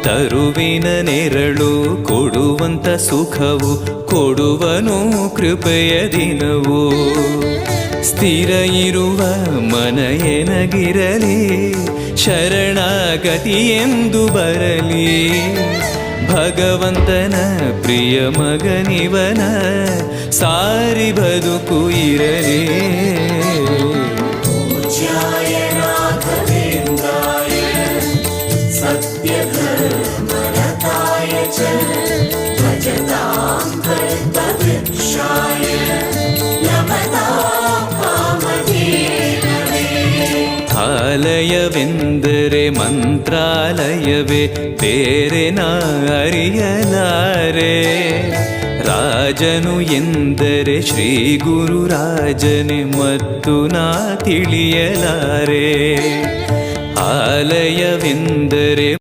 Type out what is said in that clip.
ತರುವಿನ ನೆರಳು ಕೊಡುವಂತ ಸುಖವು ಕೊಡುವನು ಕೃಪೆಯ ದಿನವು. ಸ್ಥಿರ ಇರುವ ಮನ ಎನಗಿರಲಿ ಶರಣಾಗತಿ ಎಂದು ಬರಲಿ. ಭಗವಂತನ ಪ್ರಿಯ ಮಗನಿವನ ಸಾರಿ ಬದುಕು ಇರಲಿ. ಆಲಯವೆಂದರೆ ಮಂತ್ರಾಲಯವೇ ಬೇರೆ ನಾ ಅರಿಯಲಾರೆ. ರಾಜನು ಎಂದರೆ ಶ್ರೀ ಗುರುರಾಜನೇ ಮತ್ತು ನಾ ತಿಳಿಯಲಾರೆ. ಆಲಯವೆಂದರೆ